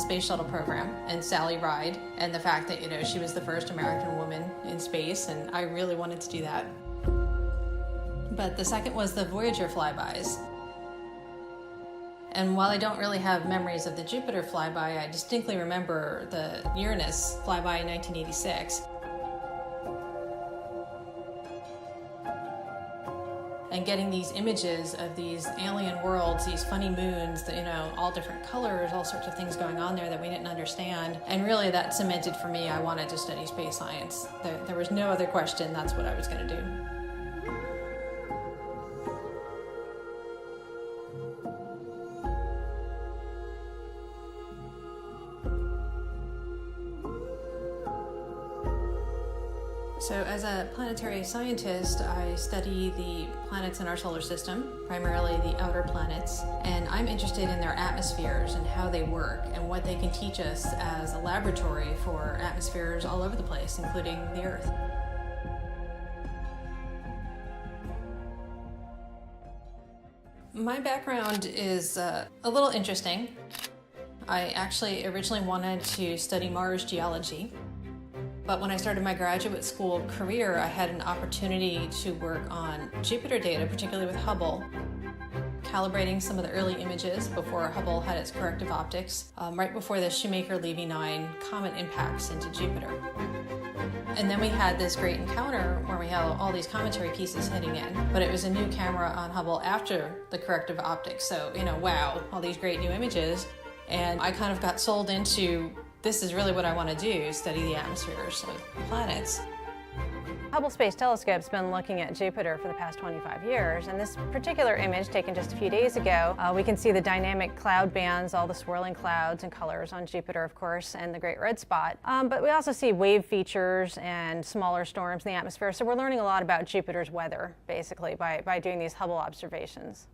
space shuttle program and Sally Ride, and the fact that, she was the first American woman in space, and I really wanted to do that. But the second was the Voyager flybys. And while I don't really have memories of the Jupiter flyby, I distinctly remember the Uranus flyby in 1986. And getting these images of these alien worlds, these funny moons, all different colors, all sorts of things going on there that we didn't understand. And really that cemented for me, I wanted to study space science. There was no other question, that's what I was going to do. So as a planetary scientist, I study the planets in our solar system, primarily the outer planets, and I'm interested in their atmospheres and how they work and what they can teach us as a laboratory for atmospheres all over the place, including the Earth. My background is a little interesting. I actually originally wanted to study Mars geology. But when I started my graduate school career, I had an opportunity to work on Jupiter data, particularly with Hubble, calibrating some of the early images before Hubble had its corrective optics, right before the Shoemaker-Levy 9 comet impacts into Jupiter. And then we had this great encounter where we had all these commentary pieces hitting in, but it was a new camera on Hubble after the corrective optics. So, wow, all these great new images. And I kind of got sold into, this is really what I want to do, study the atmospheres of planets. Hubble Space Telescope's been looking at Jupiter for the past 25 years, and this particular image taken just a few days ago, we can see the dynamic cloud bands, all the swirling clouds and colors on Jupiter, of course, and the Great Red Spot. But we also see wave features and smaller storms in the atmosphere, so we're learning a lot about Jupiter's weather, basically, by doing these Hubble observations.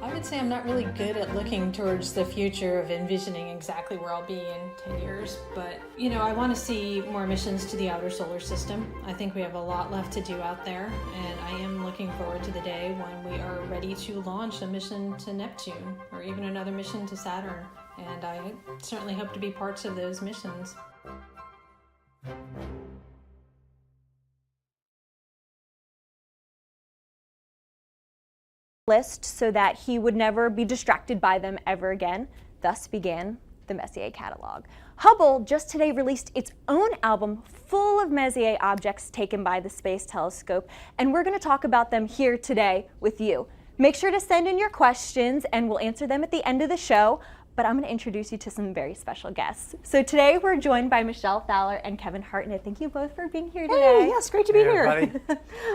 I would say I'm not really good at looking towards the future of envisioning exactly where I'll be in 10 years, but I want to see more missions to the outer solar system. I think we have a lot left to do out there, and I am looking forward to the day when we are ready to launch a mission to Neptune or even another mission to Saturn, and I certainly hope to be parts of those missions. List so that he would never be distracted by them ever again. Thus began the Messier catalog. Hubble just today released its own album full of Messier objects taken by the Space Telescope, and we're going to talk about them here today with you. Make sure to send in your questions and we'll answer them at the end of the show, but I'm going to introduce you to some very special guests. So today we're joined by Michelle Fowler and Kevin Hartnett. Thank you both for being here today. Hey, yes, great to be here.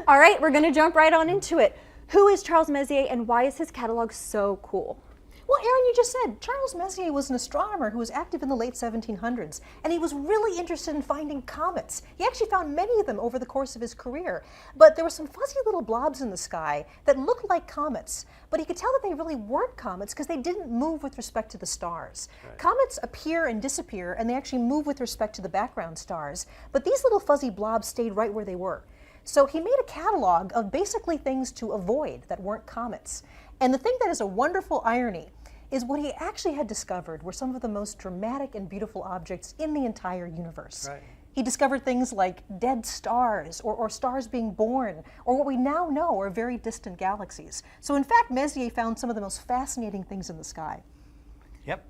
All right, we're going to jump right on into it. Who is Charles Messier and why is his catalog so cool? Well, Erin, you just said Charles Messier was an astronomer who was active in the late 1700s, and he was really interested in finding comets. He actually found many of them over the course of his career, but there were some fuzzy little blobs in the sky that looked like comets, but he could tell that they really weren't comets because they didn't move with respect to the stars. Right. Comets appear and disappear, and they actually move with respect to the background stars, but these little fuzzy blobs stayed right where they were. So he made a catalog of basically things to avoid that weren't comets. And the thing that is a wonderful irony is what he actually had discovered were some of the most dramatic and beautiful objects in the entire universe. Right. He discovered things like dead stars, or stars being born, or what we now know are very distant galaxies. So in fact, Messier found some of the most fascinating things in the sky. Yep.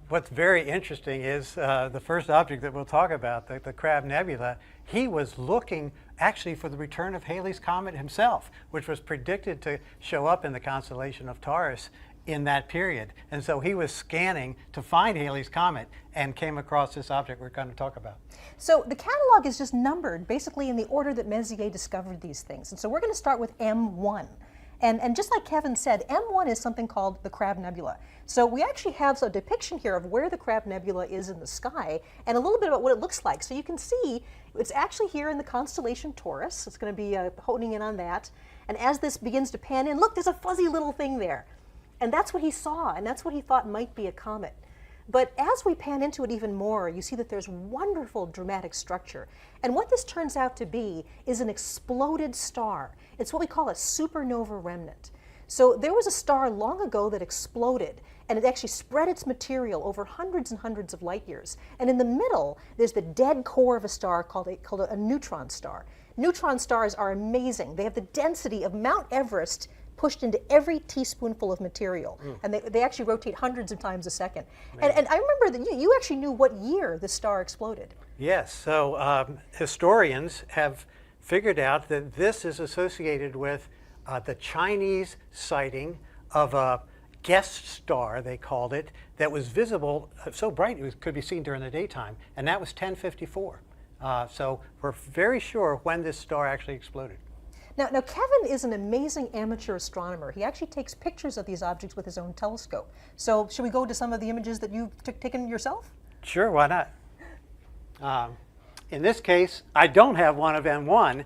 What's very interesting is the first object that we'll talk about, the Crab Nebula, he was looking actually for the return of Halley's Comet himself, which was predicted to show up in the constellation of Taurus in that period. And so he was scanning to find Halley's Comet and came across this object we're going to talk about. So the catalog is just numbered basically in the order that Messier discovered these things. And so we're going to start with M1. And just like Kevin said, M1 is something called the Crab Nebula. So we actually have a depiction here of where the Crab Nebula is in the sky and a little bit about what it looks like. So you can see it's actually here in the constellation Taurus. It's going to be honing in on that. And as this begins to pan in, look, there's a fuzzy little thing there. And that's what he saw, and that's what he thought might be a comet. But as we pan into it even more, you see that there's wonderful dramatic structure. And what this turns out to be is an exploded star. It's what we call a supernova remnant. So there was a star long ago that exploded, and it actually spread its material over hundreds and hundreds of light years. And in the middle, there's the dead core of a star called a neutron star. Neutron stars are amazing. They have the density of Mount Everest pushed into every teaspoonful of material. And they actually rotate hundreds of times a second. And I remember that you actually knew what year the star exploded. Yes, so historians have figured out that this is associated with the Chinese sighting of a guest star, they called it, that was visible, so bright it could be seen during the daytime, and that was 1054. So we're very sure when this star actually exploded. Now, Kevin is an amazing amateur astronomer. He actually takes pictures of these objects with his own telescope. So should we go to some of the images that you've taken yourself? Sure, why not? In this case, I don't have one of M1.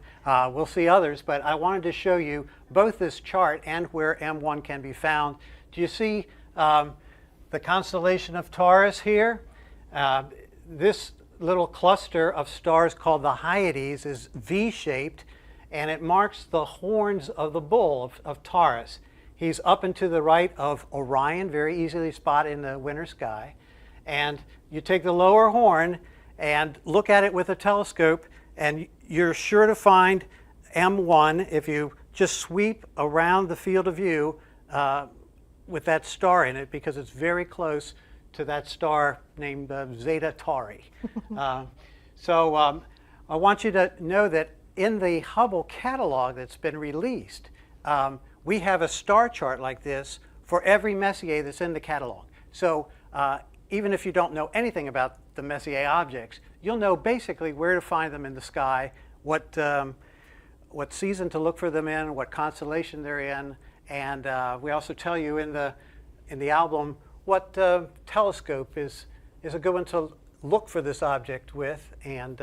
We'll see others, but I wanted to show you both this chart and where M1 can be found. Do you see the constellation of Taurus here? This little cluster of stars called the Hyades is V-shaped, and it marks the horns of the bull of Taurus. He's up and to the right of Orion, very easily spotted in the winter sky. And you take the lower horn and look at it with a telescope, and you're sure to find M1 if you just sweep around the field of view with that star in it, because it's very close to that star named Zeta Tauri. So I want you to know that in the Hubble catalog that's been released, we have a star chart like this for every Messier that's in the catalog. So even if you don't know anything about the Messier objects, you'll know basically where to find them in the sky, what season to look for them in, what constellation they're in, and we also tell you in the album what telescope is a good one to look for this object with, and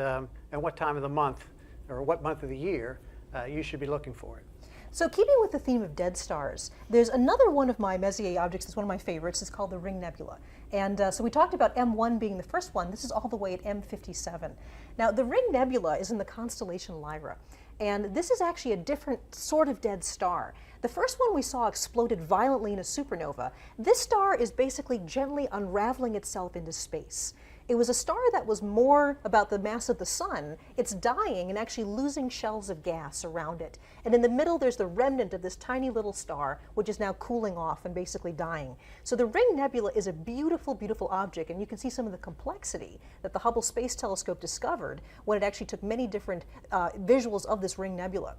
what time of the month or what month of the year you should be looking for it. So keeping with the theme of dead stars, there's another one of my Messier objects that's one of my favorites. It's called the Ring Nebula. And so we talked about M1 being the first one. This is all the way at M57. Now, the Ring Nebula is in the constellation Lyra. And this is actually a different sort of dead star. The first one we saw exploded violently in a supernova. This star is basically gently unraveling itself into space. It was a star that was more about the mass of the sun. It's dying and actually losing shells of gas around it. And in the middle, there's the remnant of this tiny little star, which is now cooling off and basically dying. So the Ring Nebula is a beautiful, beautiful object, and you can see some of the complexity that the Hubble Space Telescope discovered when it actually took many different visuals of this Ring Nebula.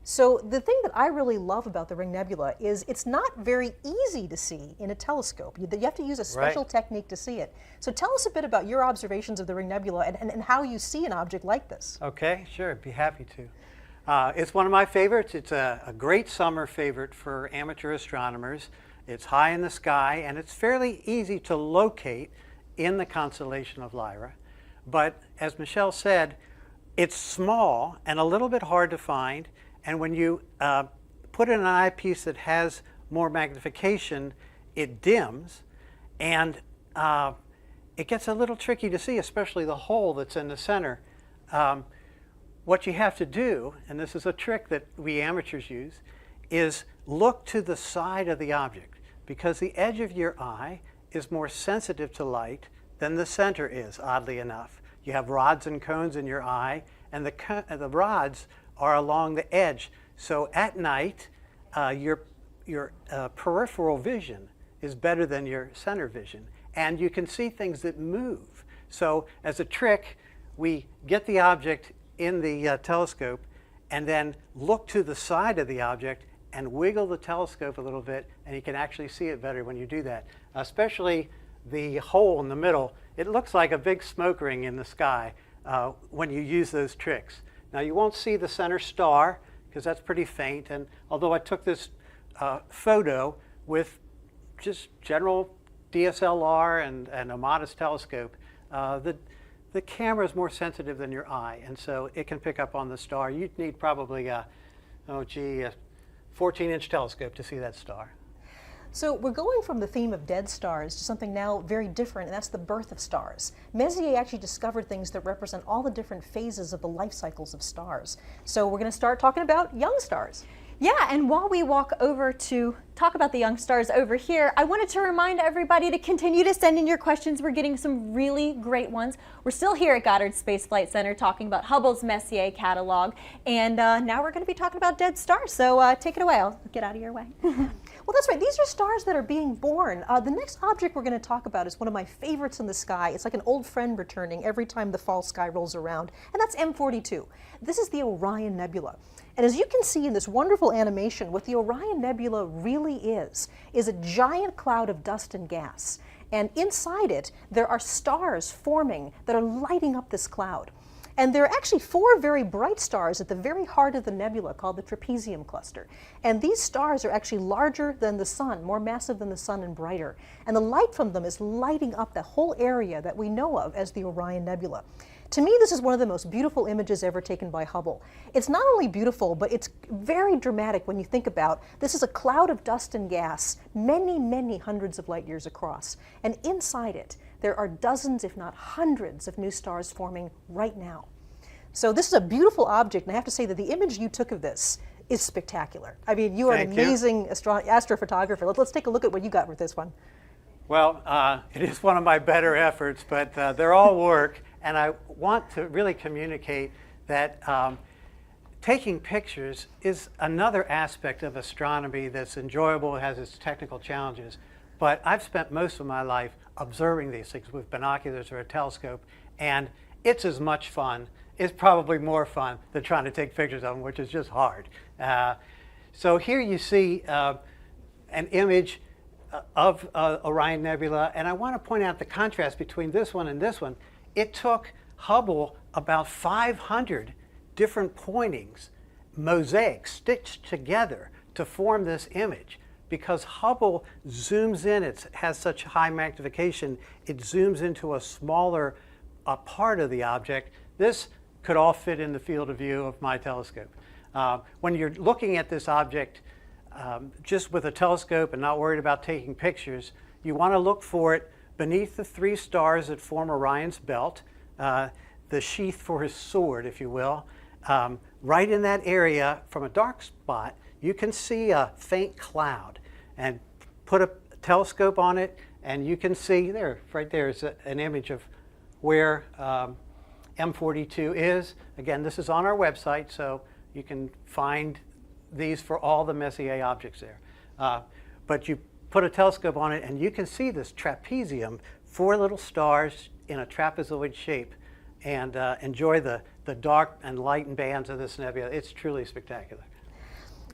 So the thing that I really love about the Ring Nebula is it's not very easy to see in a telescope. You have to use a special technique to see it. So tell us a bit about your observations of the Ring Nebula and how you see an object like this. Okay, sure, I'd be happy to. It's one of my favorites. It's a great summer favorite for amateur astronomers. It's high in the sky, and it's fairly easy to locate in the constellation of Lyra. But as Michelle said, it's small and a little bit hard to find. And when you put in an eyepiece that has more magnification, it dims, and it gets a little tricky to see, especially the hole that's in the center. What you have to do, and this is a trick that we amateurs use, is look to the side of the object, because the edge of your eye is more sensitive to light than the center is, oddly enough. You have rods and cones in your eye, and the rods are along the edge. So at night, your peripheral vision is better than your center vision, and you can see things that move. So as a trick, we get the object in the telescope and then look to the side of the object and wiggle the telescope a little bit, and you can actually see it better when you do that. Especially the hole in the middle. It looks like a big smoke ring in the sky when you use those tricks. Now, you won't see the center star because that's pretty faint, and although I took this photo with just general DSLR and a modest telescope, the camera is more sensitive than your eye, and so it can pick up on the star. You'd need probably a 14-inch telescope to see that star. So we're going from the theme of dead stars to something now very different, and that's the birth of stars. Messier actually discovered things that represent all the different phases of the life cycles of stars. So we're going to start talking about young stars. Yeah, and while we walk over to talk about the young stars over here, I wanted to remind everybody to continue to send in your questions. We're getting some really great ones. We're still here at Goddard Space Flight Center talking about Hubble's Messier catalog, and now we're going to be talking about dead stars. So take it away. I'll get out of your way. Well, that's right. These are stars that are being born. The next object we're going to talk about is one of my favorites in the sky. It's like an old friend returning every time the fall sky rolls around, and that's M42. This is the Orion Nebula. And as you can see in this wonderful animation, what the Orion Nebula really is a giant cloud of dust and gas. And inside it, there are stars forming that are lighting up this cloud. And there are actually 4 very bright stars at the very heart of the nebula called the trapezium cluster. And these stars are actually larger than the sun, more massive than the sun and brighter. And the light from them is lighting up the whole area that we know of as the Orion Nebula. To me, this is one of the most beautiful images ever taken by Hubble. It's not only beautiful, but it's very dramatic when you think about this is a cloud of dust and gas, many, many hundreds of light years across. And inside it, there are dozens, if not hundreds, of new stars forming right now. So this is a beautiful object, and I have to say that the image you took of this is spectacular. I mean, you are an amazing astrophotographer. Let's take a look at what you got with this one. Well, it is one of my better efforts, but they're all work. And I want to really communicate that taking pictures is another aspect of astronomy that's enjoyable, has its technical challenges. But I've spent most of my life observing these things with binoculars or a telescope, and it's as much fun. It's probably more fun than trying to take pictures of them, which is just hard. So here you see an image of Orion Nebula, and I want to point out the contrast between this one and this one. It took Hubble about 500 different pointings, mosaics stitched together to form this image. Because Hubble zooms in, it has such high magnification, it zooms into a smaller part of the object. This could all fit in the field of view of my telescope. When you're looking at this object just with a telescope and not worried about taking pictures, you want to look for it beneath the 3 stars that form Orion's belt, the sheath for his sword, if you will. Right in that area, from a dark spot, you can see a faint cloud. And put a telescope on it, and you can see there, right there is an image of where M42 is. Again, this is on our website, so you can find these for all the Messier objects there. But you put a telescope on it, and you can see this trapezium, 4 little stars in a trapezoid shape, and enjoy the dark and light bands of this nebula. It's truly spectacular.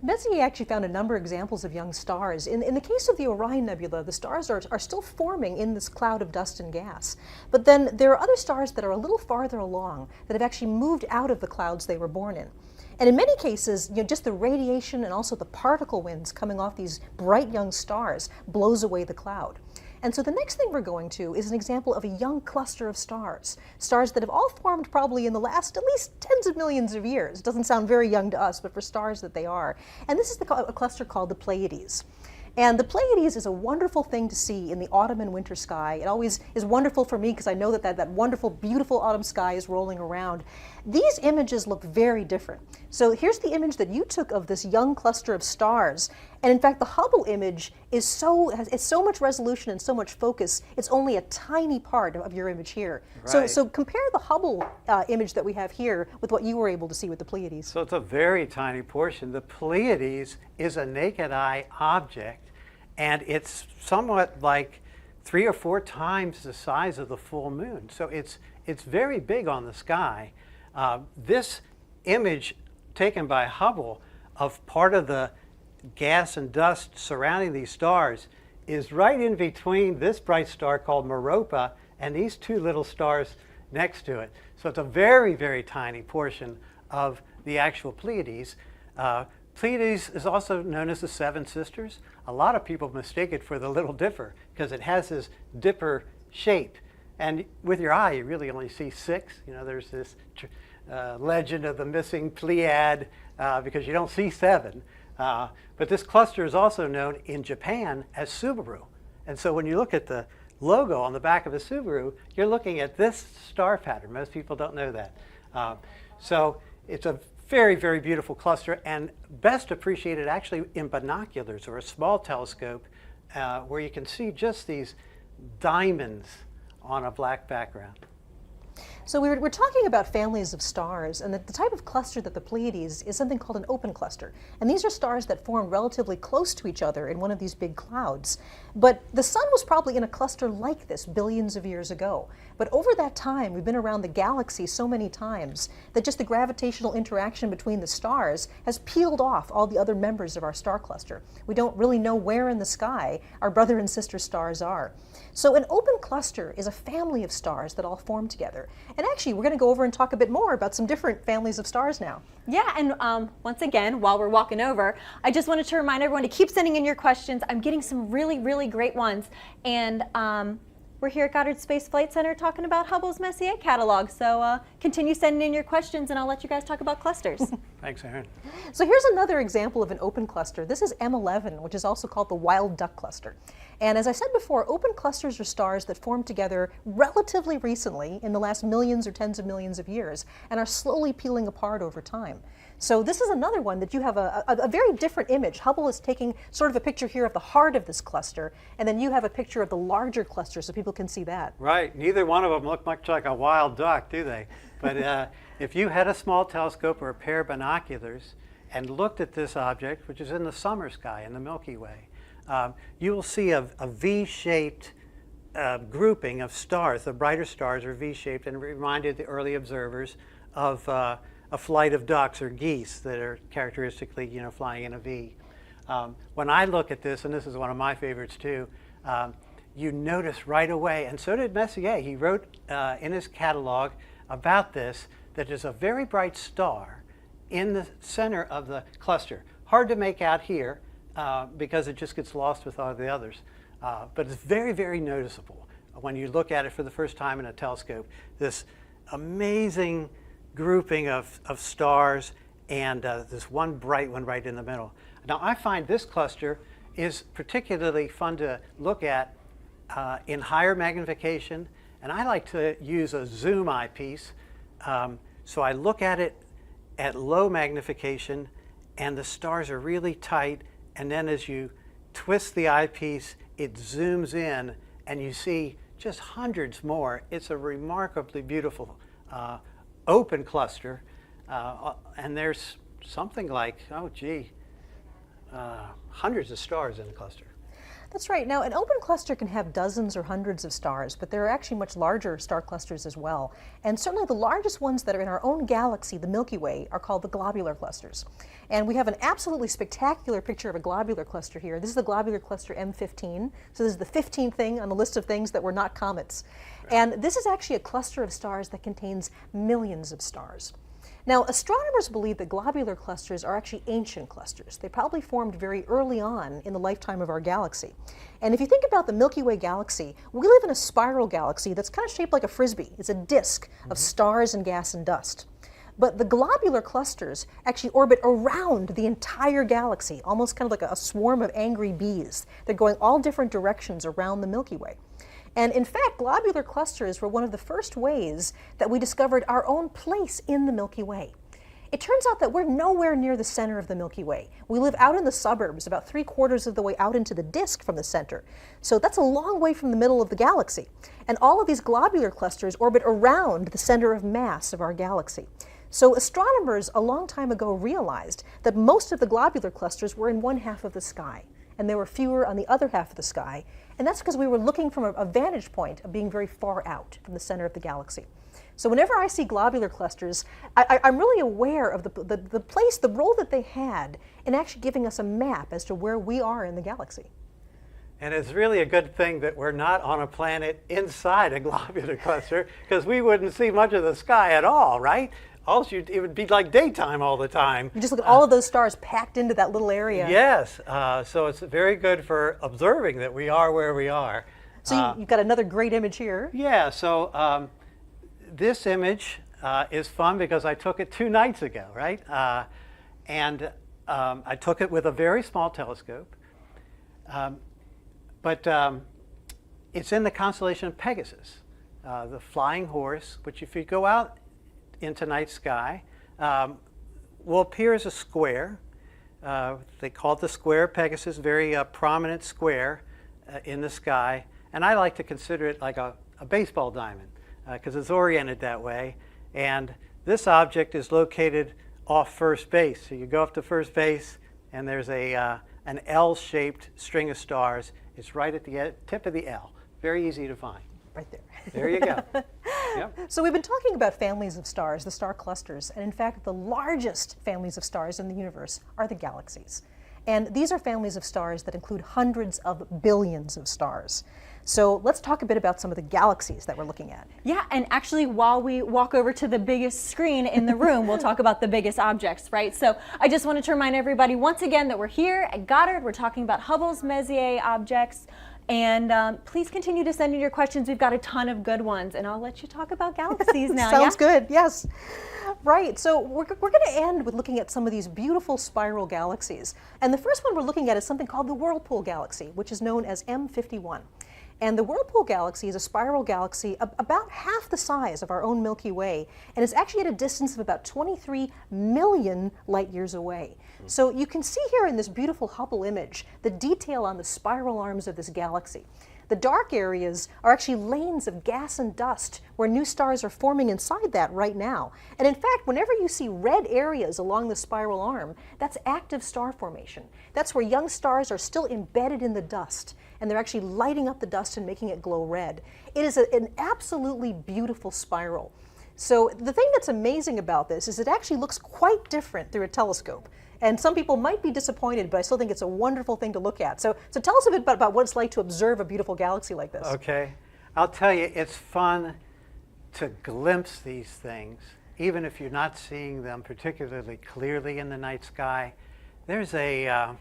Messier actually found a number of examples of young stars. In the case of the Orion Nebula, the stars are still forming in this cloud of dust and gas. But then there are other stars that are a little farther along that have actually moved out of the clouds they were born in. And in many cases, just the radiation and also the particle winds coming off these bright young stars blows away the cloud. And so the next thing we're going to is an example of a young cluster of stars. Stars that have all formed probably in the last at least tens of millions of years. It doesn't sound very young to us, but for stars that they are. And this is a cluster called the Pleiades. And the Pleiades is a wonderful thing to see in the autumn and winter sky. It always is wonderful for me because I know that wonderful, beautiful autumn sky is rolling around. These images look very different. So here's the image that you took of this young cluster of stars. And in fact, the Hubble image is has so much resolution and so much focus, it's only a tiny part of your image here. Right. So compare the Hubble image that we have here with what you were able to see with the Pleiades. So it's a very tiny portion. The Pleiades is a naked eye object, and it's somewhat like 3 or 4 times the size of the full moon. So it's very big on the sky. This image taken by Hubble of part of the gas and dust surrounding these stars is right in between this bright star called Meropa and these 2 little stars next to it. So it's a very, very tiny portion of the actual Pleiades. Pleiades is also known as the Seven Sisters. A lot of people mistake it for the Little Dipper because it has this dipper shape. And with your eye, you really only see 6. You know, there's this legend of the missing Pleiad because you don't see 7. But this cluster is also known in Japan as Subaru. And so when you look at the logo on the back of a Subaru, you're looking at this star pattern. Most people don't know that. So it's a very, very beautiful cluster, and best appreciated actually in binoculars or a small telescope where you can see just these diamonds on a black background. So we're talking about families of stars, and the type of cluster that the Pleiades is something called an open cluster. And these are stars that form relatively close to each other in one of these big clouds. But the sun was probably in a cluster like this billions of years ago. But over that time, we've been around the galaxy so many times that just the gravitational interaction between the stars has peeled off all the other members of our star cluster. We don't really know where in the sky our brother and sister stars are. So an open cluster is a family of stars that all form together. And actually, we're going to go over and talk a bit more about some different families of stars now. Yeah, and once again, while we're walking over, I just wanted to remind everyone to keep sending in your questions. I'm getting some really, really great ones. And we're here at Goddard Space Flight Center talking about Hubble's Messier catalog. So continue sending in your questions, and I'll let you guys talk about clusters. Thanks, Aaron. So here's another example of an open cluster. This is M11, which is also called the wild duck cluster. And as I said before, open clusters are stars that formed together relatively recently in the last millions or tens of millions of years and are slowly peeling apart over time. So this is another one that you have a very different image. Hubble is taking sort of a picture here of the heart of this cluster, and then you have a picture of the larger cluster so people can see that. Right. Neither one of them look much like a wild duck, do they? But if you had a small telescope or a pair of binoculars and looked at this object, which is in the summer sky in the Milky Way, you will see a V-shaped grouping of stars. The brighter stars are V-shaped and reminded the early observers of a flight of ducks or geese that are characteristically, you know, flying in a V. When I look at this, and this is one of my favorites too, you notice right away, and so did Messier. He wrote in his catalog about this, that there's a very bright star in the center of the cluster. Hard to make out here because it just gets lost with all the others. But it's very, very noticeable when you look at it for the first time in a telescope. This amazing grouping of stars and this one bright one right in the middle. Now I find this cluster is particularly fun to look at in higher magnification, and I like to use a zoom eyepiece. So I look at it at low magnification and the stars are really tight, and then as you twist the eyepiece, it zooms in and you see just hundreds more. It's a remarkably beautiful open cluster, and there's something like, hundreds of stars in the cluster. That's right. Now, an open cluster can have dozens or hundreds of stars, but there are actually much larger star clusters as well. And certainly the largest ones that are in our own galaxy, the Milky Way, are called the globular clusters. And we have an absolutely spectacular picture of a globular cluster here. This is the globular cluster M15. So this is the 15th thing on the list of things that were not comets. And this is actually a cluster of stars that contains millions of stars. Now, astronomers believe that globular clusters are actually ancient clusters. They probably formed very early on in the lifetime of our galaxy. And if you think about the Milky Way galaxy, we live in a spiral galaxy that's kind of shaped like a frisbee. It's a disk of stars and gas and dust. But the globular clusters actually orbit around the entire galaxy, almost kind of like a swarm of angry bees. They're going all different directions around the Milky Way. And in fact, globular clusters were one of the first ways that we discovered our own place in the Milky Way. It turns out that we're nowhere near the center of the Milky Way. We live out in the suburbs, about 3/4 of the way out into the disk from the center. So that's a long way from the middle of the galaxy. And all of these globular clusters orbit around the center of mass of our galaxy. So astronomers a long time ago realized that most of the globular clusters were in one half of the sky, and there were fewer on the other half of the sky. And that's because we were looking from a vantage point of being very far out from the center of the galaxy. So whenever I see globular clusters, I'm really aware of the place, the role that they had in actually giving us a map as to where we are in the galaxy. And it's really a good thing that we're not on a planet inside a globular cluster, because we wouldn't see much of the sky at all, right? it would be like daytime all the time. You just look at all of those stars packed into that little area. Yes, so it's very good for observing that we are where we are. So you've got another great image here. Yeah, so this image is fun because I took it 2 nights ago, right? And I took it with a very small telescope. But it's in the constellation of Pegasus, the flying horse, which if you go out into night sky, will appear as a square. They call it the square Pegasus, very prominent square in the sky. And I like to consider it like a baseball diamond because it's oriented that way. And this object is located off first base. So you go up to first base and there's an L-shaped string of stars. It's right at the tip of the L. Very easy to find. Right there. There you go. Yep. So we've been talking about families of stars, the star clusters, and in fact the largest families of stars in the universe are the galaxies. And these are families of stars that include hundreds of billions of stars. So let's talk a bit about some of the galaxies that we're looking at. Yeah, and actually while we walk over to the biggest screen in the room, we'll talk about the biggest objects, right? So I just wanted to remind everybody once again that we're here at Goddard. We're talking about Hubble's Messier objects. And please continue to send in your questions. We've got a ton of good ones, and I'll let you talk about galaxies now. Sounds good, yes. Right, so we're going to end with looking at some of these beautiful spiral galaxies. And the first one we're looking at is something called the Whirlpool Galaxy, which is known as M51. And the Whirlpool Galaxy is a spiral galaxy about half the size of our own Milky Way, and it's actually at a distance of about 23 million light years away. So you can see here in this beautiful Hubble image the detail on the spiral arms of this galaxy. The dark areas are actually lanes of gas and dust where new stars are forming inside that right now. And in fact, whenever you see red areas along the spiral arm, that's active star formation. That's where young stars are still embedded in the dust, and they're actually lighting up the dust and making it glow red. It is an absolutely beautiful spiral. So the thing that's amazing about this is it actually looks quite different through a telescope. And some people might be disappointed, but I still think it's a wonderful thing to look at. So tell us a bit about what it's like to observe a beautiful galaxy like this. Okay. I'll tell you, it's fun to glimpse these things, even if you're not seeing them particularly clearly in the night sky. There's a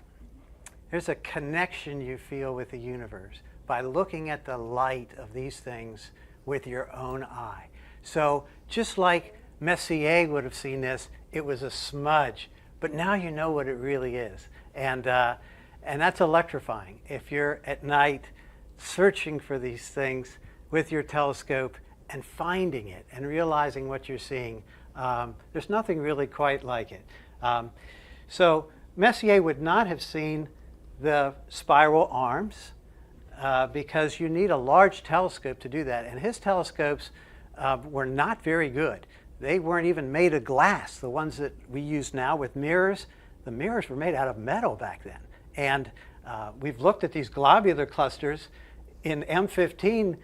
connection you feel with the universe by looking at the light of these things with your own eye. So just like Messier would have seen this, it was a smudge. But now you know what it really is. And that's electrifying. If you're at night searching for these things with your telescope and finding it and realizing what you're seeing, there's nothing really quite like it. So Messier would not have seen the spiral arms because you need a large telescope to do that. And his telescopes were not very good. They weren't even made of glass. The ones that we use now with mirrors, the mirrors were made out of metal back then. And we've looked at these globular clusters. In M15,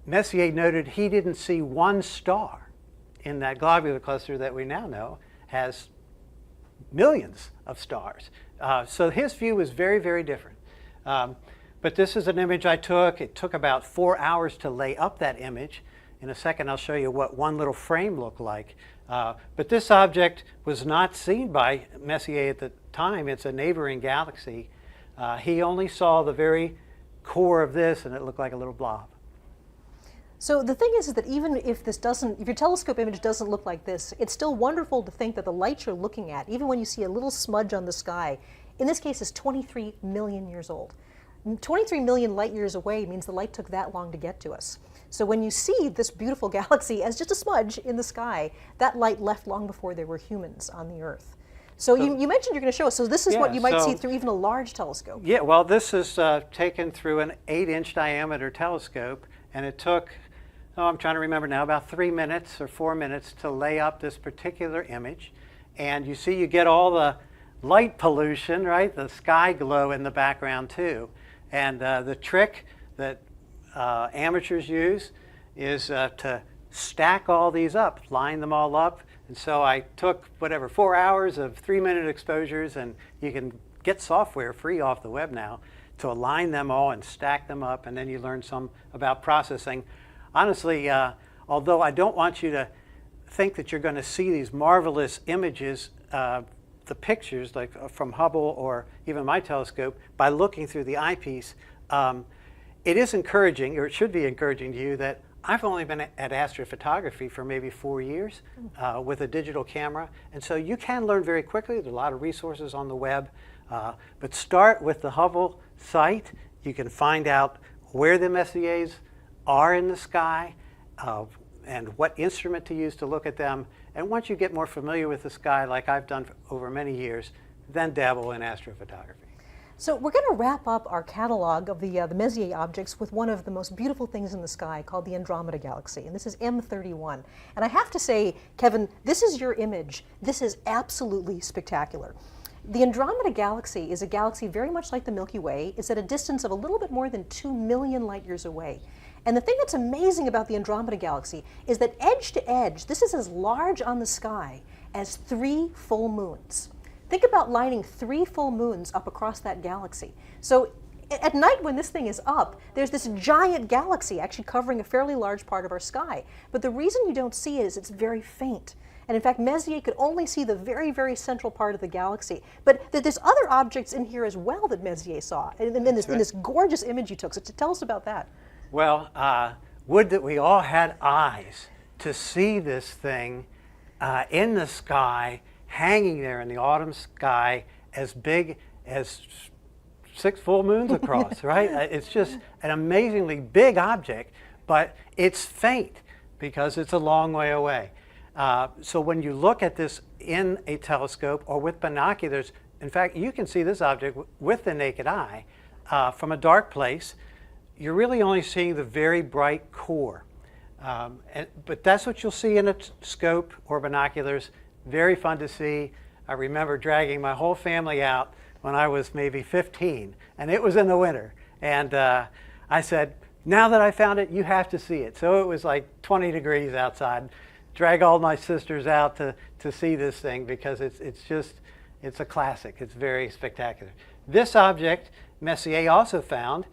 Messier noted he didn't see one star in that globular cluster that we now know has millions of stars. So his view was very, very different. But this is an image I took. It took about 4 hours to lay up that image. In a second, I'll show you what one little frame looked like. But this object was not seen by Messier at the time. It's a neighboring galaxy. He only saw the very core of this, and it looked like a little blob. So the thing is that even if if your telescope image doesn't look like this, it's still wonderful to think that the light you're looking at, even when you see a little smudge on the sky, in this case is 23 million years old. 23 million light years away means the light took that long to get to us. So when you see this beautiful galaxy as just a smudge in the sky, that light left long before there were humans on the Earth. So you mentioned you're going to show us. So this is what you might see through even a large telescope. Yeah, well, this is taken through an 8-inch diameter telescope, and it took, I'm trying to remember now, about 3 minutes or 4 minutes to lay up this particular image. And you see you get all the light pollution, right? The sky glow in the background too. And the trick that amateurs use is to stack all these up, line them all up. And so I took 4 hours of 3-minute exposures, and you can get software free off the web now to align them all and stack them up, and then you learn some about processing. Honestly, although I don't want you to think that you're going to see these marvelous images, the pictures like from Hubble or even my telescope, by looking through the eyepiece. It is encouraging, or it should be encouraging to you, that I've only been at astrophotography for maybe 4 years with a digital camera, and so you can learn very quickly. There's a lot of resources on the web, but start with the Hubble site. You can find out where the Messiers are in the sky, and what instrument to use to look at them. And once you get more familiar with the sky, like I've done for over many years, then dabble in astrophotography. So we're going to wrap up our catalog of the Messier objects with one of the most beautiful things in the sky called the Andromeda Galaxy, and this is M31. And I have to say, Kevin, this is your image. This is absolutely spectacular. The Andromeda Galaxy is a galaxy very much like the Milky Way. It's at a distance of a little bit more than 2 million light years away. And the thing that's amazing about the Andromeda Galaxy is that edge to edge, this is as large on the sky as 3 full moons. Think about lining 3 full moons up across that galaxy. So at night when this thing is up, there's this giant galaxy actually covering a fairly large part of our sky. But the reason you don't see it is it's very faint. And in fact, Messier could only see the very, very central part of the galaxy. But there's other objects in here as well that Messier saw in this gorgeous image you took. So tell us about that. Well, would that we all had eyes to see this thing in the sky, hanging there in the autumn sky, as big as 6 full moons across, right? It's just an amazingly big object, but it's faint because it's a long way away. So when you look at this in a telescope or with binoculars, in fact, you can see this object with the naked eye from a dark place. You're really only seeing the very bright core. But that's what you'll see in a scope or binoculars. Very fun to see. I remember dragging my whole family out when I was maybe 15, and it was in the winter. And I said, now that I found it, you have to see it. So it was like 20 degrees outside. Drag all my sisters out to see this thing because it's a classic. It's very spectacular. This object, Messier also found,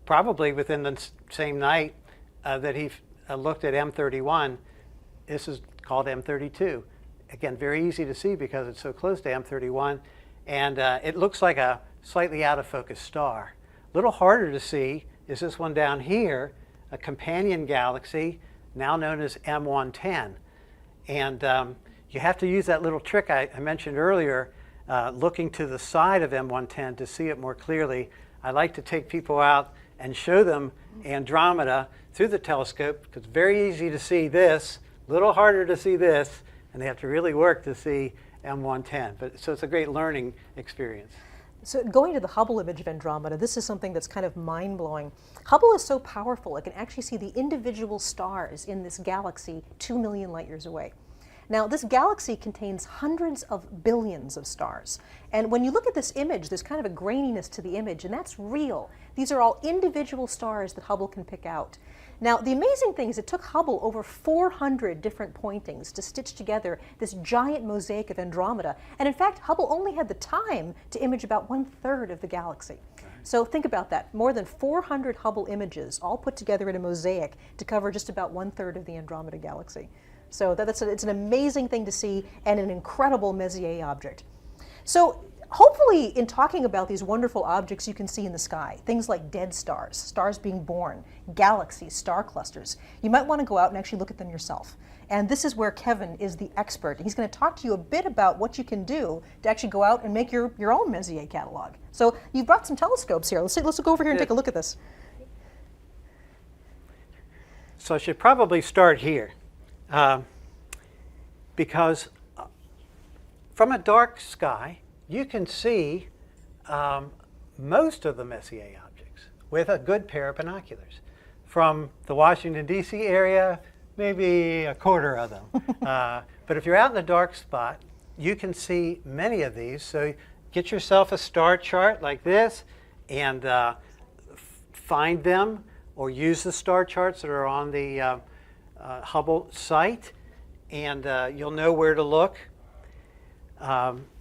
probably within the same night that he looked at M31. This is called M32. Again, very easy to see because it's so close to M31. And it looks like a slightly out of focus star. A little harder to see is this one down here, a companion galaxy, now known as M110. And you have to use that little trick I mentioned earlier, looking to the side of M110 to see it more clearly. I like to take people out and show them Andromeda through the telescope, because it's very easy to see this, a little harder to see this, and they have to really work to see M110. So it's a great learning experience. So going to the Hubble image of Andromeda, this is something that's kind of mind-blowing. Hubble is so powerful, it can actually see the individual stars in this galaxy 2 million light years away. Now, this galaxy contains hundreds of billions of stars. And when you look at this image, there's kind of a graininess to the image, and that's real. These are all individual stars that Hubble can pick out. Now, the amazing thing is it took Hubble over 400 different pointings to stitch together this giant mosaic of Andromeda. And in fact, Hubble only had the time to image about 1/3 of the galaxy. So think about that. More than 400 Hubble images all put together in a mosaic to cover just about 1/3 of the Andromeda galaxy. So it's an amazing thing to see and an incredible Messier object. So hopefully in talking about these wonderful objects you can see in the sky, things like dead stars, stars being born, galaxies, star clusters, you might want to go out and actually look at them yourself. And this is where Kevin is the expert. He's going to talk to you a bit about what you can do to actually go out and make your own Messier catalog. So you've brought some telescopes here. Let's go over here and take a look at this. So I should probably start here. Because from a dark sky, you can see most of the Messier objects with a good pair of binoculars. From the Washington, D.C. area, maybe a quarter of them. But if you're out in a dark spot, you can see many of these. So get yourself a star chart like this and find them, or use the star charts that are on the Hubble site, and you'll know where to look.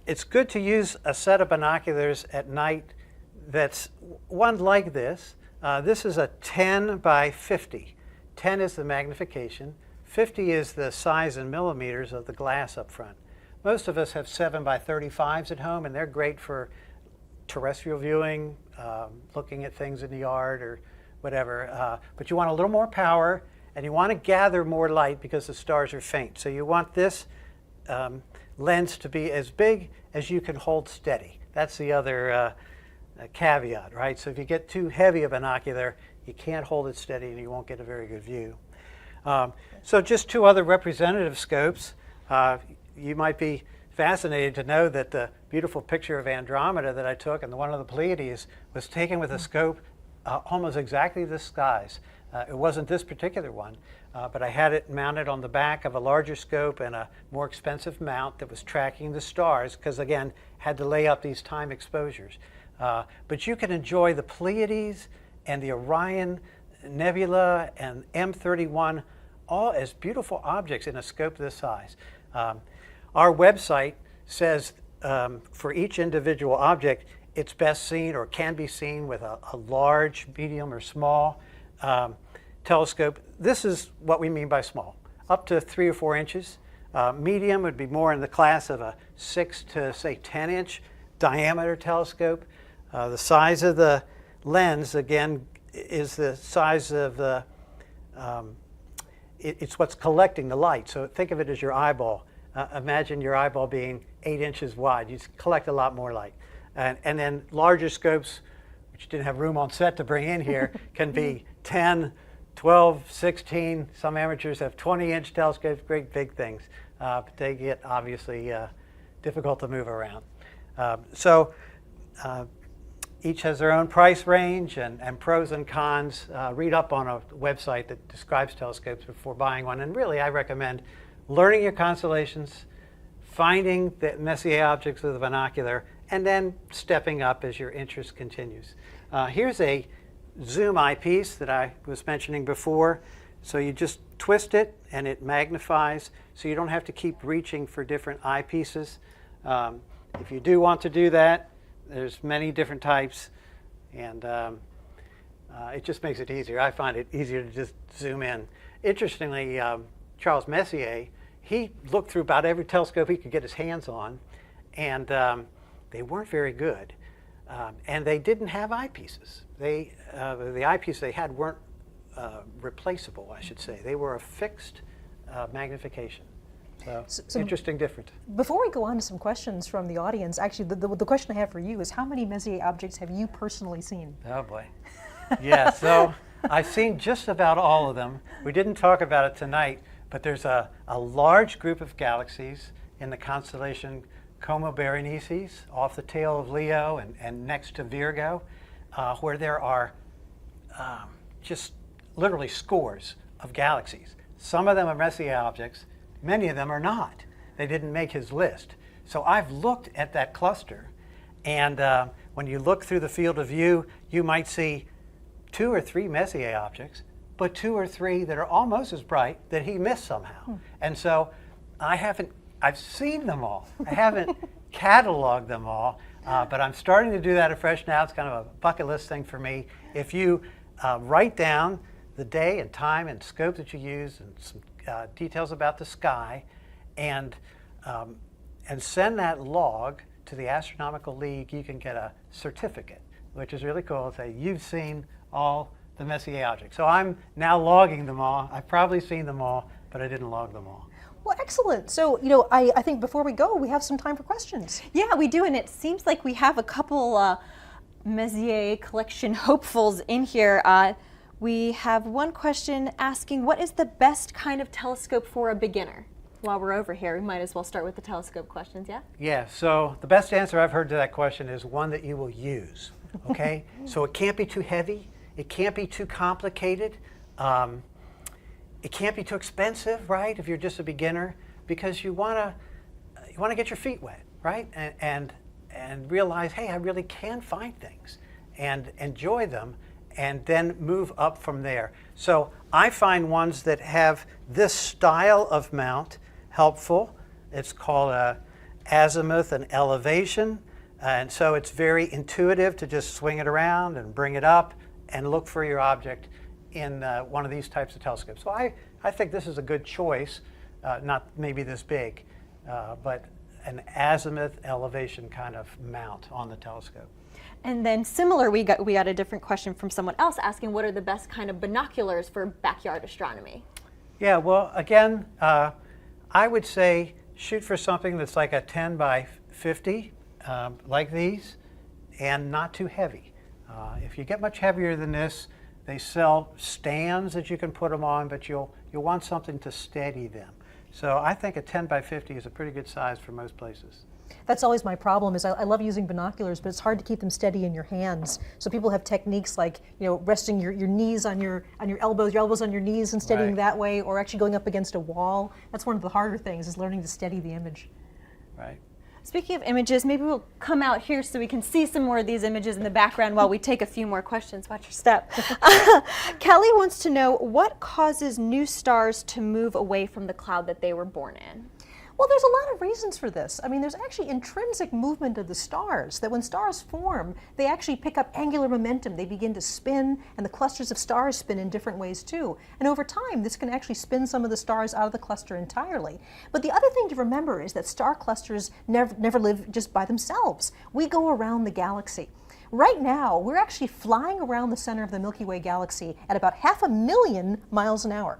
It's good to use a set of binoculars at night that's one like this. This is a 10 by 50. 10 is the magnification, 50 is the size in millimeters of the glass up front. Most of us have 7 by 35s at home, and they're great for terrestrial viewing, looking at things in the yard or whatever. But you want a little more power, and you want to gather more light because the stars are faint. So you want this lens to be as big as you can hold steady. That's the other caveat, right? So if you get too heavy a binocular, you can't hold it steady and you won't get a very good view. So just two other representative scopes. You might be fascinated to know that the beautiful picture of Andromeda that I took and the one of the Pleiades was taken with a scope almost exactly this size. It wasn't this particular one, but I had it mounted on the back of a larger scope and a more expensive mount that was tracking the stars because, again, had to lay up these time exposures. But you can enjoy the Pleiades and the Orion Nebula and M31 all as beautiful objects in a scope this size. Our website says for each individual object, it's best seen or can be seen with a large, medium, or small telescope. This is what we mean by small, up to 3 or 4 inches. Medium would be more in the class of a 6 to, say, 10-inch diameter telescope. The size of the lens, again, is the size of the, it's what's collecting the light. So think of it as your eyeball. Imagine your eyeball being 8 inches wide. You collect a lot more light. And then larger scopes, which you didn't have room on set to bring in here, can be 10, 12, 16. Some amateurs have 20-inch telescopes, great big things. But they get obviously difficult to move around. Each has their own price range and pros and cons. Read up on a website that describes telescopes before buying one. And really, I recommend learning your constellations, finding the Messier objects with a binocular, and then stepping up as your interest continues. Here's a zoom eyepiece that I was mentioning before. So you just twist it and it magnifies, so you don't have to keep reaching for different eyepieces. If you do want to do that, there's many different types, and it just makes it easier. I find it easier to just zoom in. Interestingly, Charles Messier, he looked through about every telescope he could get his hands on, and they weren't very good. And they didn't have eyepieces. The eyepieces they had weren't replaceable, I should say. They were a fixed magnification. So interesting difference. Before we go on to some questions from the audience, actually the question I have for you is, how many Messier objects have you personally seen? Oh boy. Yeah, so I've seen just about all of them. We didn't talk about it tonight, but there's a large group of galaxies in the constellation Como Berenices, off the tail of Leo and next to Virgo, where there are just literally scores of galaxies. Some of them are Messier objects, many of them are not. They didn't make his list. So I've looked at that cluster, and when you look through the field of view, you might see 2 or 3 Messier objects, but 2 or 3 that are almost as bright that he missed somehow. And so I've seen them all. I haven't cataloged them all, but I'm starting to do that afresh now. It's kind of a bucket list thing for me. If you write down the day and time and scope that you use and some details about the sky, and send that log to the Astronomical League, you can get a certificate, which is really cool. It'll say you've seen all the Messier objects. So I'm now logging them all. I've probably seen them all, but I didn't log them all. Well, excellent. So, I think before we go, we have some time for questions. Yeah, we do, and it seems like we have a couple Messier collection hopefuls in here. We have one question asking, what is the best kind of telescope for a beginner? While we're over here, we might as well start with the telescope questions, yeah? Yeah, so the best answer I've heard to that question is one that you will use, okay? So it can't be too heavy, it can't be too complicated, it can't be too expensive, right, if you're just a beginner, because you want to get your feet wet, right? And realize, hey, I really can find things and enjoy them, and then move up from there. So I find ones that have this style of mount helpful. It's called azimuth and elevation, and so it's very intuitive to just swing it around and bring it up and look for your object in one of these types of telescopes. So I I think this is a good choice, not maybe this big, but an azimuth elevation kind of mount on the telescope. And then similar, we got a different question from someone else asking what are the best kind of binoculars for backyard astronomy? Yeah, well, again, I would say shoot for something that's like a 10 by 50, like these, and not too heavy. If you get much heavier than this, they sell stands that you can put them on, but you'll want something to steady them. So I think a 10 by 50 is a pretty good size for most places. That's always my problem. Is I love using binoculars, but it's hard to keep them steady in your hands. So people have techniques like, you know, resting your knees on your elbows on your knees and steadying Right. that way, or actually going up against a wall. That's one of the harder things, is learning to steady the image. Right. Speaking of images, maybe we'll come out here so we can see some more of these images in the background while we take a few more questions. Watch your step. Kelly wants to know what causes new stars to move away from the cloud that they were born in? Well, there's a lot of reasons for this. I mean, there's actually intrinsic movement of the stars, that when stars form, they actually pick up angular momentum. They begin to spin, and the clusters of stars spin in different ways too. And over time, this can actually spin some of the stars out of the cluster entirely. But the other thing to remember is that star clusters never live just by themselves. We go around the galaxy. Right now, we're actually flying around the center of the Milky Way galaxy at about 500,000 miles an hour.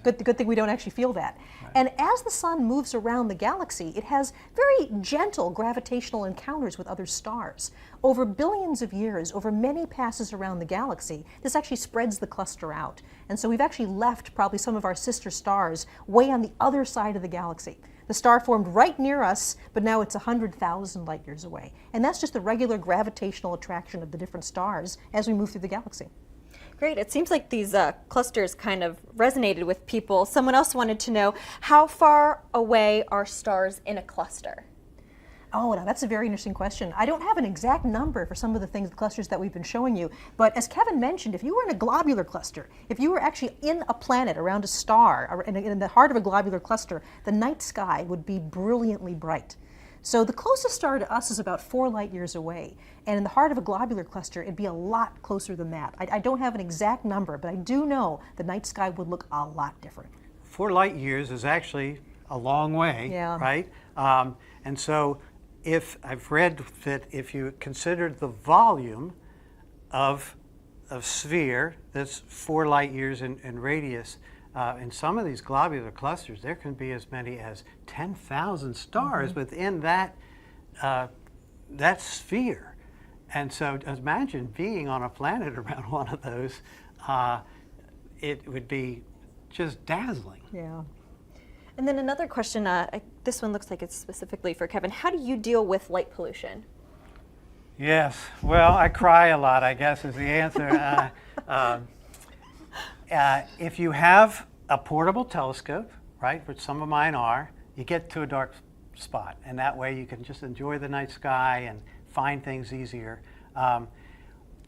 Good thing we don't actually feel that. Right. And as the sun moves around the galaxy, it has very gentle gravitational encounters with other stars. Over billions of years, over many passes around the galaxy, this actually spreads the cluster out. And so we've actually left probably some of our sister stars way on the other side of the galaxy. The star formed right near us, but now it's 100,000 light years away. And that's just the regular gravitational attraction of the different stars as we move through the galaxy. Great. It seems like these clusters kind of resonated with people. Someone else wanted to know, how far away are stars in a cluster? Oh, now that's a very interesting question. I don't have an exact number for some of the clusters that we've been showing you, but as Kevin mentioned, if you were in a globular cluster, if you were actually in a planet around a star, or in the heart of a globular cluster, the night sky would be brilliantly bright. So the closest star to us is about 4 light years away. And in the heart of a globular cluster, it'd be a lot closer than that. I don't have an exact number, but I do know the night sky would look a lot different. 4 light years is actually a long way, yeah. Right? And so if I've read that if you considered the volume of sphere that's 4 light years in radius, in some of these globular clusters, there can be as many as 10,000 stars within that sphere. And so imagine being on a planet around one of those. It would be just dazzling. Yeah. And then another question, this one looks like it's specifically for Kevin. How do you deal with light pollution? Yes, well, I cry a lot, I guess, is the answer. If you have a portable telescope, right, which some of mine are, you get to a dark spot, and that way you can just enjoy the night sky and find things easier.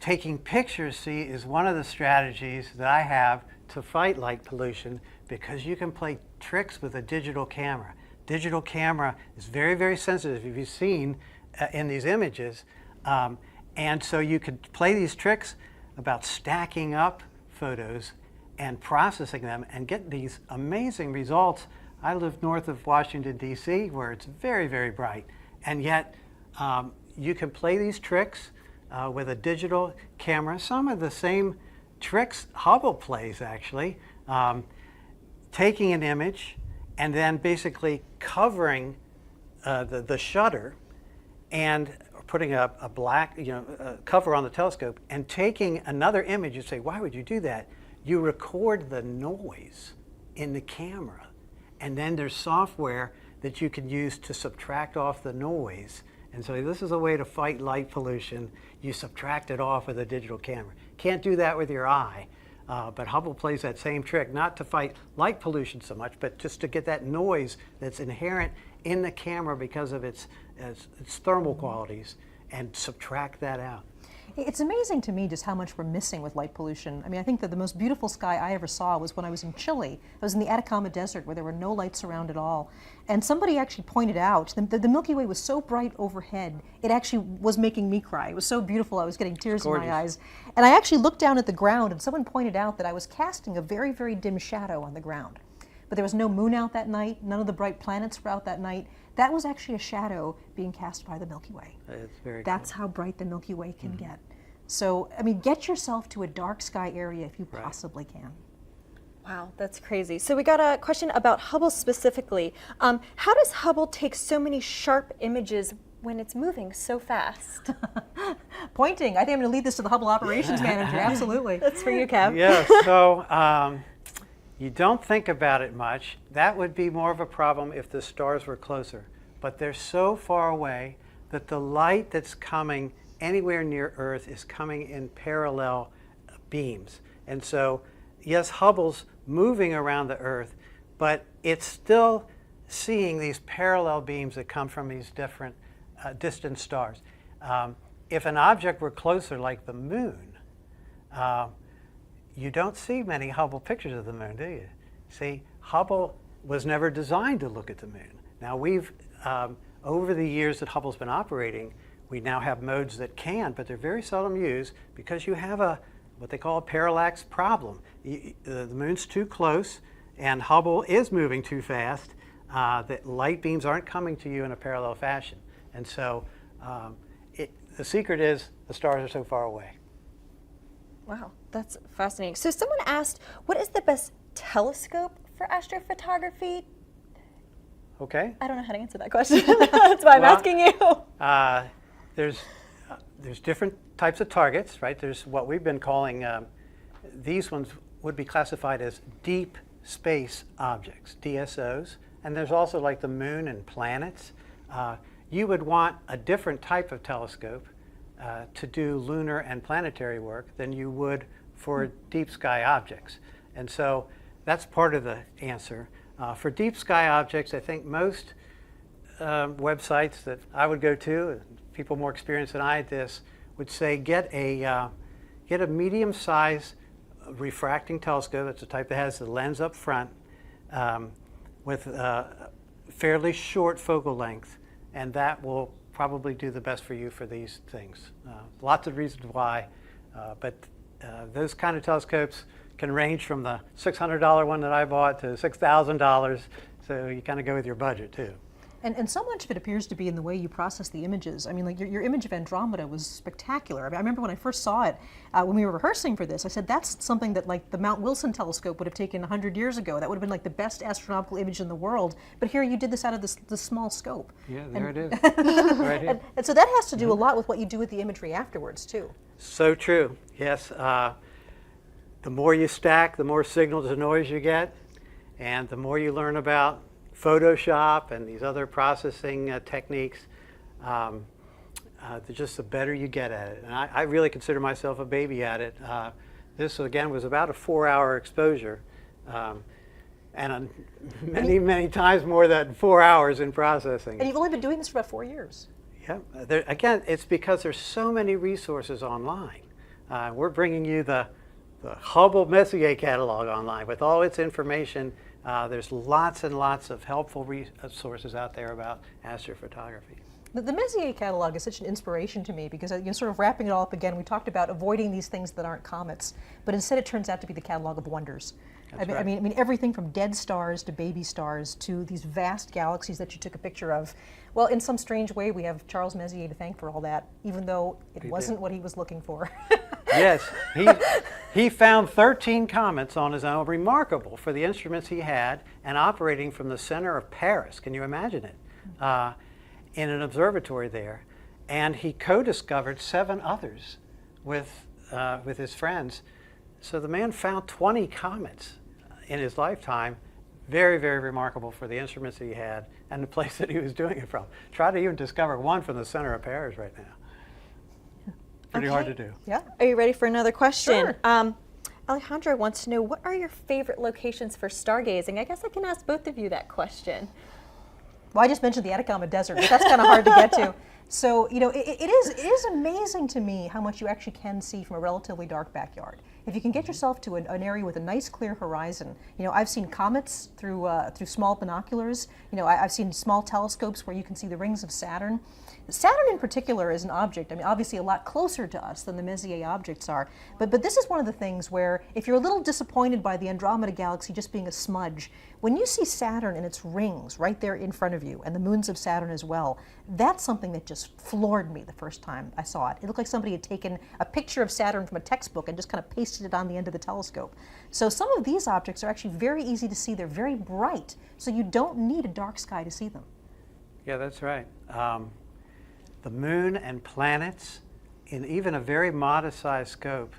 Taking pictures, see, is one of the strategies that I have to fight light pollution, because you can play tricks with a digital camera. Digital camera is very, very sensitive, if you've seen in these images. And so you could play these tricks about stacking up photos and processing them and get these amazing results. I live north of Washington, D.C., where it's very, very bright. And yet you can play these tricks with a digital camera. Some of the same tricks Hubble plays, actually. Taking an image and then basically covering the shutter and putting a black cover on the telescope and taking another image. You say, why would you do that? You record the noise in the camera, and then there's software that you can use to subtract off the noise. And so this is a way to fight light pollution. You subtract it off with a digital camera. Can't do that with your eye, but Hubble plays that same trick, not to fight light pollution so much, but just to get that noise that's inherent in the camera because of its thermal qualities, and subtract that out. It's amazing to me just how much we're missing with light pollution. I mean, I think that the most beautiful sky I ever saw was when I was in Chile. I was in the Atacama Desert where there were no lights around at all. And somebody actually pointed out the Milky Way was so bright overhead, it actually was making me cry. It was so beautiful, I was getting tears in my eyes. And I actually looked down at the ground and someone pointed out that I was casting a very, very dim shadow on the ground. But there was no moon out that night, none of the bright planets were out that night. That was actually a shadow being cast by the Milky Way. It's very That's cool. how bright the Milky Way can get. So, I mean, get yourself to a dark sky area if you possibly can. Wow, that's crazy. So we got a question about Hubble specifically. How does Hubble take so many sharp images when it's moving so fast? Pointing. I think I'm going to lead this to the Hubble operations manager. Absolutely. That's for you, Kev. Yeah, so you don't think about it much. That would be more of a problem if the stars were closer. But they're so far away that the light that's coming anywhere near Earth is coming in parallel beams. And so, yes, Hubble's moving around the Earth, but it's still seeing these parallel beams that come from these different distant stars. If an object were closer, like the moon, you don't see many Hubble pictures of the moon, do you? See, Hubble was never designed to look at the moon. Now we've, over the years that Hubble's been operating, we now have modes that can, but they're very seldom used because you have what they call a parallax problem. The moon's too close and Hubble is moving too fast. That light beams aren't coming to you in a parallel fashion. And so the secret is the stars are so far away. Wow, that's fascinating. So someone asked, what is the best telescope for astrophotography? Okay. I don't know how to answer that question. That's why I'm asking you. There's different types of targets, right? There's what we've been calling, these ones would be classified as deep space objects, DSOs. And there's also like the moon and planets. You would want a different type of telescope to do lunar and planetary work than you would for deep sky objects. And so that's part of the answer. For deep sky objects, I think most websites that I would go to, people more experienced than I at this, would say get a medium-sized refracting telescope. That's the type that has the lens up front with fairly short focal length, and that will probably do the best for you for these things. Lots of reasons why, but those kind of telescopes can range from the $600 one that I bought to $6,000, so you kind of go with your budget too. And so much of it appears to be in the way you process the images. I mean, like your image of Andromeda was spectacular. I mean, I remember when I first saw it, when we were rehearsing for this, I said that's something that like the Mount Wilson telescope would have taken 100 years ago. That would have been like the best astronomical image in the world. But here you did this out of this small scope. Yeah, there it is. Right here. And so that has to do a lot with what you do with the imagery afterwards too. So true, yes. The more you stack, the more signal to noise you get, and the more you learn about Photoshop and these other processing techniques, just the better you get at it. And I really consider myself a baby at it. This, again, was about a 4-hour exposure, and many, many times more than 4 hours in processing. And you've only been doing this for about 4 years. Yeah. Again, it's because there's so many resources online. We're bringing you the Hubble Messier catalog online with all its information. There's lots and lots of helpful resources out there about astrophotography. The Messier catalog is such an inspiration to me because, sort of wrapping it all up again, we talked about avoiding these things that aren't comets, but instead it turns out to be the catalog of wonders. I mean, everything from dead stars to baby stars to these vast galaxies that you took a picture of. Well, in some strange way, we have Charles Messier to thank for all that, even though it wasn't what he was looking for. Yes, he found 13 comets on his own, remarkable for the instruments he had, and operating from the center of Paris. Can you imagine it? In an observatory there. And he co-discovered 7 others with his friends. So the man found 20 comets in his lifetime. Very, very remarkable for the instruments that he had and the place that he was doing it from. Try to even discover one from the center of Paris right now. Pretty hard to do. Yeah. Are you ready for another question? Sure. Alejandra wants to know, what are your favorite locations for stargazing? I guess I can ask both of you that question. Well, I just mentioned the Atacama Desert, but that's kind of hard to get to. So, you know, it is amazing to me how much you actually can see from a relatively dark backyard. If you can get yourself to an area with a nice clear horizon, you know, I've seen comets through small binoculars. You know, I've seen small telescopes where you can see the rings of Saturn. Saturn in particular is an object, I mean, obviously a lot closer to us than the Messier objects are, but this is one of the things where if you're a little disappointed by the Andromeda Galaxy just being a smudge, when you see Saturn and its rings right there in front of you, and the moons of Saturn as well, that's something that just floored me the first time I saw it. It looked like somebody had taken a picture of Saturn from a textbook and just kind of pasted it on the end of the telescope. So some of these objects are actually very easy to see. They're very bright, so you don't need a dark sky to see them. Yeah, that's right. The moon and planets, in even a very modest sized scope,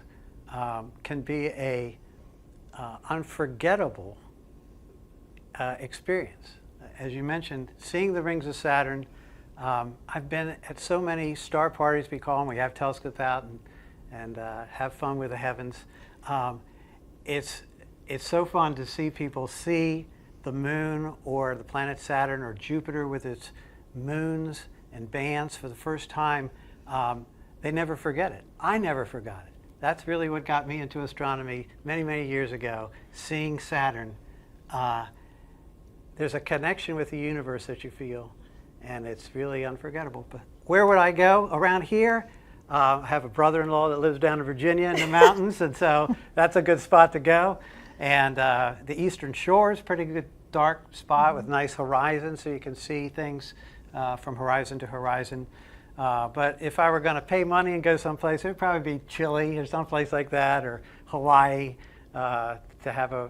can be a unforgettable experience. As you mentioned, seeing the rings of Saturn, I've been at so many star parties, we call them. We have telescopes out and have fun with the heavens. It's so fun to see people see the moon or the planet Saturn or Jupiter with its moons and bands for the first time. They never forget it. I never forgot it. That's really what got me into astronomy many, many years ago, seeing Saturn. There's a connection with the universe that you feel, and it's really unforgettable. But where would I go? Around here, I have a brother-in-law that lives down in Virginia in the mountains, and so that's a good spot to go. And the Eastern Shore is a pretty good dark spot with nice horizon, so you can see things from horizon to horizon. But if I were going to pay money and go someplace, it would probably be Chile or someplace like that, or Hawaii, to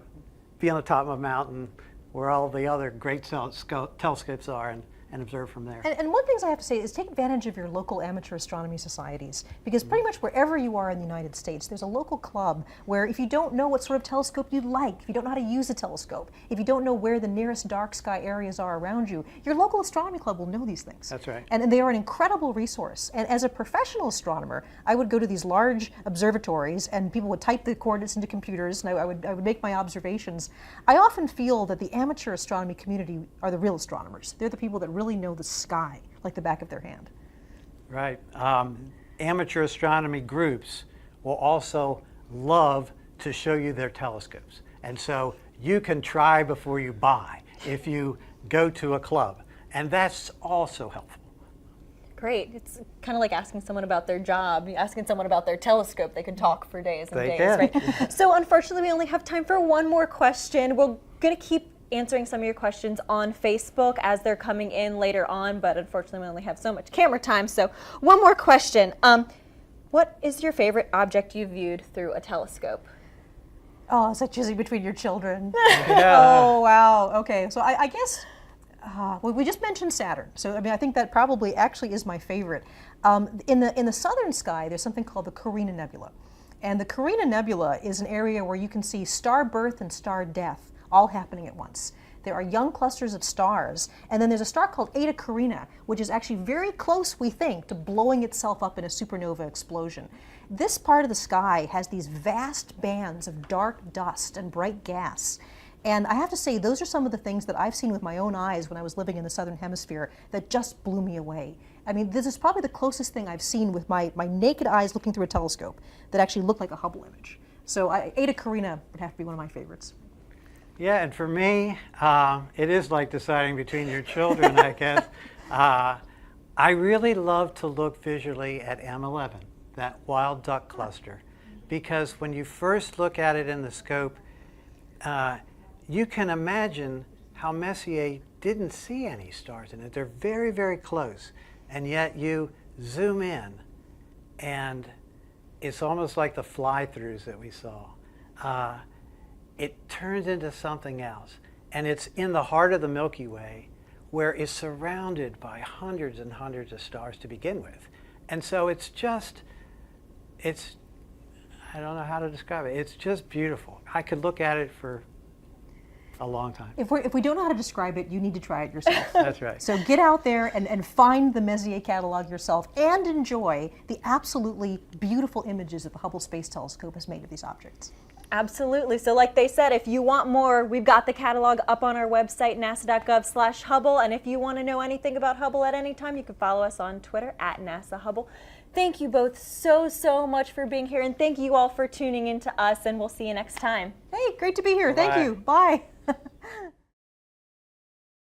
be on the top of a mountain where all the other great telescopes are, and observe from there. And one thing I have to say is take advantage of your local amateur astronomy societies, because pretty much wherever you are in the United States, there's a local club where if you don't know what sort of telescope you'd like, if you don't know how to use a telescope, if you don't know where the nearest dark sky areas are around you, your local astronomy club will know these things. That's right. And they are an incredible resource. And as a professional astronomer, I would go to these large observatories and people would type the coordinates into computers and I would make my observations. I often feel that the amateur astronomy community are the real astronomers. They're the people that really know the sky like the back of their hand. Right. Amateur astronomy groups will also love to show you their telescopes. And so you can try before you buy if you go to a club. And that's also helpful. Great. It's kind of like asking someone about their job, asking someone about their telescope. They can talk for days and days, right? So unfortunately, we only have time for one more question. We're going to keep answering some of your questions on Facebook as they're coming in later on, but unfortunately we only have so much camera time. So one more question. What is your favorite object you viewed through a telescope? Oh, is that choosing between your children? Yeah. Oh, wow. Okay, so I guess, well, we just mentioned Saturn. So, I mean, I think that probably actually is my favorite. In the southern sky, there's something called the Carina Nebula. And the Carina Nebula is an area where you can see star birth and star death all happening at once. There are young clusters of stars, and then there's a star called Eta Carina, which is actually very close, we think, to blowing itself up in a supernova explosion. This part of the sky has these vast bands of dark dust and bright gas. And I have to say, those are some of the things that I've seen with my own eyes when I was living in the southern hemisphere that just blew me away. I mean, this is probably the closest thing I've seen with my naked eyes looking through a telescope that actually looked like a Hubble image. So Eta Carina would have to be one of my favorites. Yeah, and for me, it is like deciding between your children, I guess. I really love to look visually at M11, that wild duck cluster, because when you first look at it in the scope, you can imagine how Messier didn't see any stars in it. They're very, very close, and yet you zoom in, and it's almost like the fly-throughs that we saw. It turns into something else. And it's in the heart of the Milky Way, where it's surrounded by hundreds and hundreds of stars to begin with. And so it's I don't know how to describe it. It's just beautiful. I could look at it for a long time. If we don't know how to describe it, you need to try it yourself. That's right. So get out there and find the Messier catalog yourself and enjoy the absolutely beautiful images that the Hubble Space Telescope has made of these objects. Absolutely. So like they said, if you want more, we've got the catalog up on our website, nasa.gov/Hubble. And if you want to know anything about Hubble at any time, you can follow us on Twitter at NASA Hubble. Thank you both so much for being here. And thank you all for tuning in to us. And we'll see you next time. Hey, great to be here. Bye. Thank you. Bye.